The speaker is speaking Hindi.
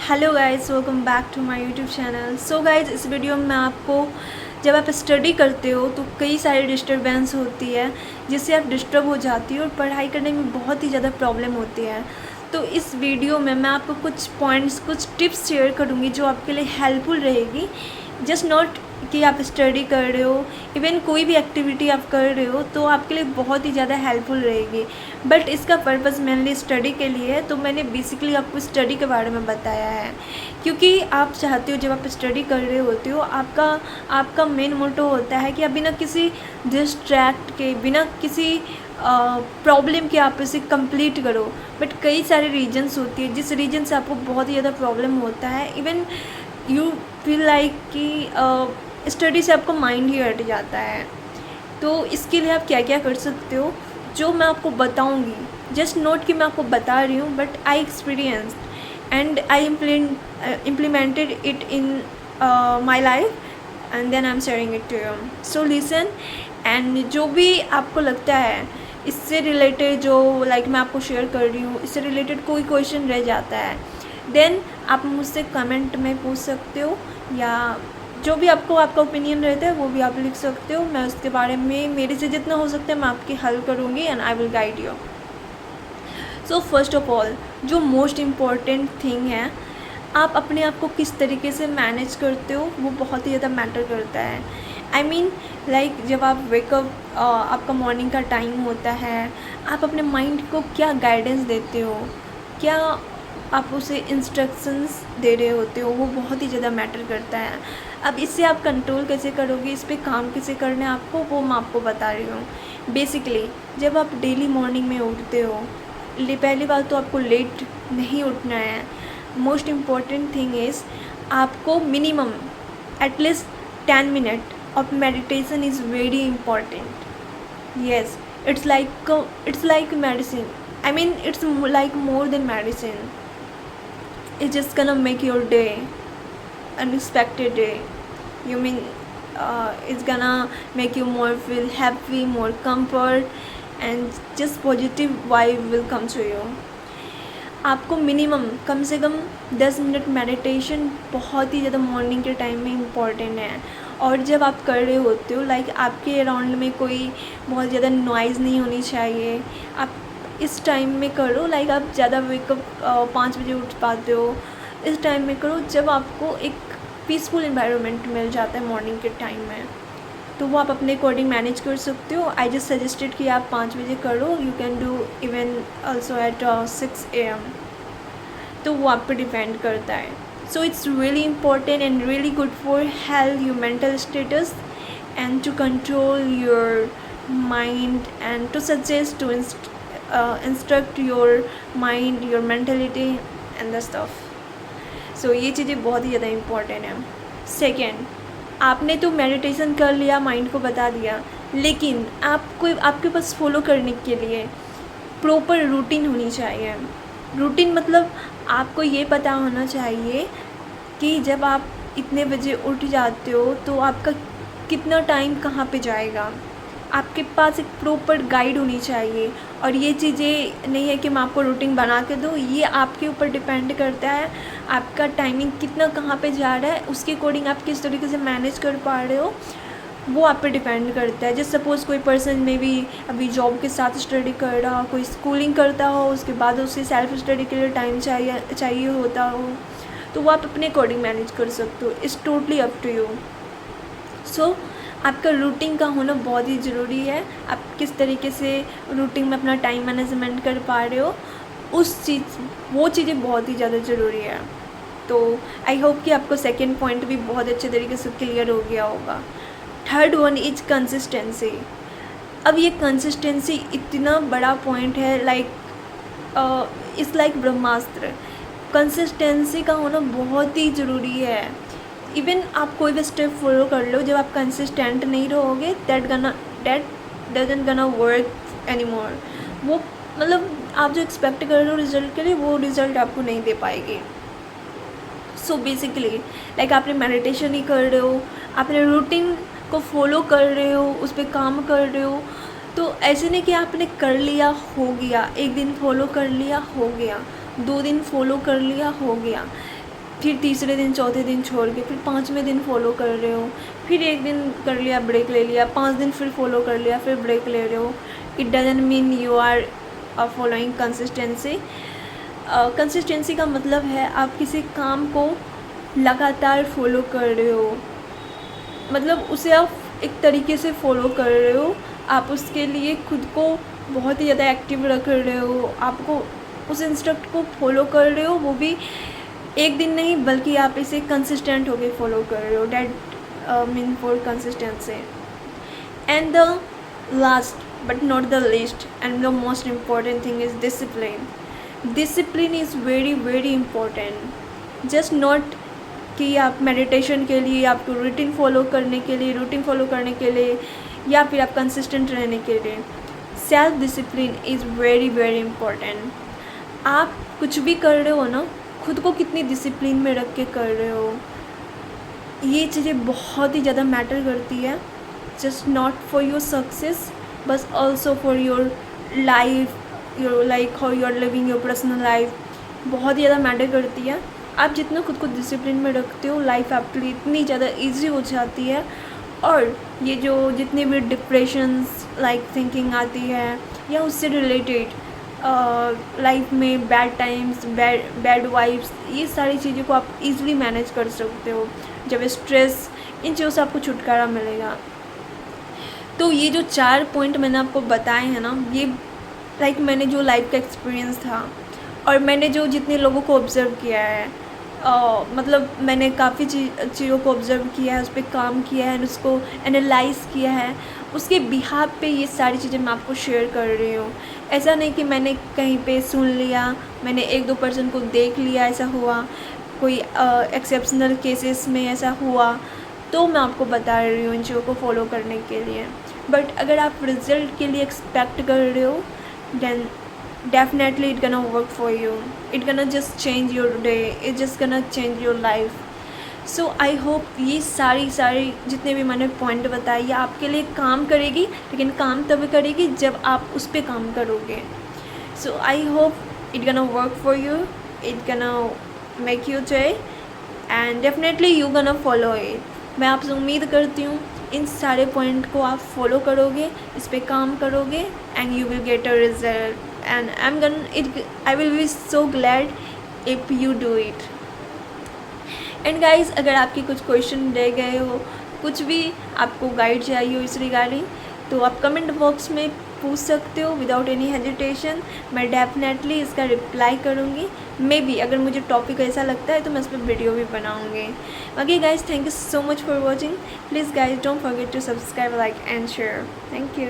Hello guys, welcome back to my YouTube channel. So guys, इस वीडियो में मैं आपको जब आप स्टडी करते हो तो कई सारी डिस्टरबेंस होती है जिससे आप डिस्टर्ब हो जाती हो और पढ़ाई करने में बहुत ही ज़्यादा प्रॉब्लम होती है। तो इस वीडियो में मैं आपको कुछ पॉइंट्स, कुछ टिप्स शेयर करूँगी जो आपके लिए हेल्पफुल रहेगी। जस्ट नॉट कि आप स्टडी कर रहे हो, इवन कोई भी एक्टिविटी आप कर रहे हो तो आपके लिए बहुत ही ज़्यादा हेल्पफुल रहेगी। बट इसका पर्पज़ मेनली स्टडी के लिए है, तो मैंने बेसिकली आपको स्टडी के बारे में बताया है क्योंकि आप चाहते हो जब आप स्टडी कर रहे होते हो, आपका मेन मोटो होता है कि आप बिना किसी डिस्ट्रैक्ट के, बिना किसी प्रॉब्लम के आप इसे कंप्लीट करो। बट कई सारे रीजन्स होती है जिस रीजन से आपको बहुत ही ज़्यादा प्रॉब्लम होता है। इवन यू फील लाइक कि स्टडी से आपका माइंड ही हट जाता है। तो इसके लिए आप क्या क्या कर सकते हो जो मैं आपको बताऊंगी। जस्ट नोट कि मैं आपको बता रही हूँ, but I experienced and I implemented it in my life and then I am sharing it to you. So listen, and जो भी आपको लगता है इससे रिलेटेड, जो लाइक मैं आपको शेयर कर रही हूँ, इससे रिलेटेड कोई क्वेश्चन रह जाता है देन आप मुझसे कमेंट में पूछ सकते हो, या जो भी आपका ओपिनियन रहता है वो भी आप लिख सकते हो। मैं उसके बारे में मेरे से जितना हो सकता है मैं आपकी हेल्प करूँगी and I will guide you. So first of all, जो मोस्ट इम्पॉर्टेंट थिंग है, आप अपने आप को किस तरीके से मैनेज करते हो वो बहुत ही ज़्यादा मैटर करता है। आई मीन लाइक जब आप वेकअप, आपका मॉर्निंग का टाइम होता है, आप अपने माइंड को क्या गाइडेंस देते हो, क्या आप उसे इंस्ट्रक्शंस दे रहे होते हो, वो बहुत ही ज़्यादा मैटर करता है। अब इससे आप कंट्रोल कैसे करोगे, इस पर काम कैसे करना है आपको, वो मैं आपको बता रही हूँ। बेसिकली जब आप डेली मॉर्निंग में उठते हो, पहली बात तो आपको लेट नहीं उठना है। मोस्ट इम्पॉर्टेंट थिंग इज़ आपको minimum at least 10 minute of meditation is very important. Yes, it's like medicine. I mean, it's like more than medicine. It's just gonna make your day unexpected day. You mean it's gonna make you more feel happy, more comfort, and just positive vibe will come to you. आपको मिनिमम कम से कम 10 मिनट मेडिटेशन बहुत ही ज़्यादा मॉर्निंग के टाइम में इम्पॉर्टेंट है। और जब आप कर रहे होते हो, लाइक आपके अराउंड में कोई बहुत ज़्यादा नॉइज़ नहीं होनी चाहिए। आप इस टाइम में करो, लाइक आप ज़्यादा वेकअप 5 बजे उठ पाते हो, इस टाइम में करो जब आपको एक पीसफुल एनवायरनमेंट मिल जाता है मॉर्निंग के टाइम में। तो वो आप अपने अकॉर्डिंग मैनेज कर सकते हो। आई जस्ट सजेस्टेड कि आप 5 बजे करो, you can do even also at 6 AM। तो वो आप पे डिपेंड करता है। So it's really important and really good for health, your mental status, and to control your mind and to suggest, to instruct your mind, your mentality and the stuff. So ये चीज़ें बहुत ही ज़्यादा इम्पॉर्टेंट है। सेकेंड, आपने तो मेडिटेशन कर लिया, माइंड को बता दिया, लेकिन आपको आपके पास फॉलो करने के लिए प्रॉपर रूटीन होनी चाहिए। रूटीन मतलब आपको ये पता होना चाहिए कि जब आप इतने बजे उठ जाते हो तो आपका कितना टाइम कहाँ पे जाएगा। आपके पास एक प्रॉपर गाइड होनी चाहिए। और ये चीज़ें नहीं है कि मैं आपको रूटीन बना के दूँ, ये आपके ऊपर डिपेंड करता है आपका टाइमिंग कितना कहाँ पे जा रहा है, उसके अकॉर्डिंग आप किस तरीके से मैनेज कर पा रहे हो, वो आप पे डिपेंड करता है। जैसे सपोज़ कोई पर्सन में भी अभी जॉब के साथ स्टडी कर रहा हो, कोई स्कूलिंग करता हो, उसके बाद उसे सेल्फ स्टडी के लिए टाइम चाहिए होता हो, तो वो आप अपने अकॉर्डिंग मैनेज कर सकते हो। It's totally up to you. So आपका रूटीन का होना बहुत ही ज़रूरी है। आप किस तरीके से रूटीन में अपना टाइम मैनेजमेंट कर पा रहे हो, वो चीज़ें बहुत ही ज़्यादा ज़रूरी है। तो आई होप कि आपको सेकेंड पॉइंट भी बहुत अच्छे तरीके से क्लियर हो गया होगा। Third one is consistency. अब ये कंसिस्टेंसी इतना बड़ा पॉइंट है, like it's like Brahmastra. Consistency का होना बहुत ही ज़रूरी है। इवन आप कोई भी स्टेप फॉलो कर लो, जब आप कंसिस्टेंट नहीं रहोगे दैट डजंट गना वर्क एनी मोर। वो मतलब आप जो एक्सपेक्ट कर रहे हो रिजल्ट के लिए, वो रिज़ल्ट आपको नहीं दे पाएगी। सो बेसिकली लाइक आपने मेडिटेशन ही कर रहे हो, आपने रूटीन को फॉलो कर रहे हो, उस पर काम कर रहे हो, तो ऐसे नहीं कि आपने कर लिया हो गया, एक दिन फॉलो कर लिया हो गया, 2 दिन फॉलो कर लिया हो गया। फिर तीसरे दिन चौथे दिन छोड़ के फिर 5वें दिन फॉलो कर रहे हो, फिर एक दिन कर लिया ब्रेक ले लिया, 5 दिन फिर फॉलो कर लिया, फिर ब्रेक ले रहे हो, it doesn't mean you are following consistency. Consistency का मतलब है आप किसी काम को लगातार फॉलो कर रहे हो, मतलब उसे आप एक तरीके से फॉलो कर रहे हो, आप उसके लिए खुद को बहुत ही ज़्यादा एक्टिव रख रहे हो, आपको उस इंस्ट्रक्ट को फॉलो कर रहे हो, वो भी एक दिन नहीं बल्कि आप इसे कंसिस्टेंट होके फॉलो कर रहे हो। That mean for consistency. And the last but not the least and the most important thing is discipline. Discipline is very very important. Just not कि आप मेडिटेशन के लिए, आपको रूटीन फॉलो करने के लिए या फिर आप कंसिस्टेंट रहने के लिए। Self discipline is very very important. आप कुछ भी कर रहे हो ना, खुद को कितनी डिसिप्लिन में रख के कर रहे हो, ये चीज़ें बहुत ही ज़्यादा मैटर करती है। Just not for your success बस also for your life, your like how you are living your personal life, बहुत ही ज़्यादा मैटर करती है। आप जितना खुद को डिसिप्लिन में रखते हो, लाइफ आपके लिए इतनी ज़्यादा ईजी हो जाती है। और ये जो जितने भी डिप्रेशंस लाइक थिंकिंग आती है या उससे रिलेटेड लाइफ में बैड टाइम्स, बैड वाइब्स, ये सारी चीज़ों को आप इजीली मैनेज कर सकते हो जब स्ट्रेस, इन चीज़ों से आपको छुटकारा मिलेगा। तो ये जो 4 पॉइंट मैंने आपको बताए हैं ना, ये लाइक मैंने जो लाइफ का एक्सपीरियंस था और मैंने जो जितने लोगों को ऑब्ज़र्व किया है, मतलब मैंने काफ़ी चीज़ों को ऑब्ज़र्व किया है, उस पर काम किया है, उसको एनालाइज़ किया है, उसके बिहाफ पे ये सारी चीज़ें मैं आपको शेयर कर रही हूँ। ऐसा नहीं कि मैंने कहीं पे सुन लिया, मैंने 1-2 पर्सन को देख लिया ऐसा हुआ, कोई एक्सेप्शनल केसेस में ऐसा हुआ तो मैं आपको बता रही हूँ इन चीज़ों को फॉलो करने के लिए। बट अगर आप रिज़ल्ट के लिए एक्सपेक्ट कर रहे हो then definitely it gonna work for you, it gonna just change your day, it just gonna change your life. So I hope ये सारी जितने भी मैंने पॉइंट बताए ये आपके लिए काम करेगी, लेकिन काम तब करेगी जब आप उस पर काम करोगे। So I hope it gonna work for you, it gonna make you day and definitely you gonna follow it. मैं आपसे उम्मीद करती हूँ इन सारे पॉइंट को आप फॉलो करोगे, इस पर काम करोगे and you will get a result. And I will be so glad if you do it. And guys, अगर आपके कुछ क्वेश्चन रह गए हो, कुछ भी आपको गाइड चाहिए हो इस रिगार्डिंग, तो आप कमेंट बॉक्स में पूछ सकते हो विदाउट एनी हेजिटेशन। मैं डेफिनेटली इसका रिप्लाई करूँगी। मे बी अगर मुझे टॉपिक ऐसा लगता है तो मैं इस पर वीडियो भी बनाऊँगी। Okay guys, thank you so much for watching. Please guys don't forget to subscribe, like and share. Thank you.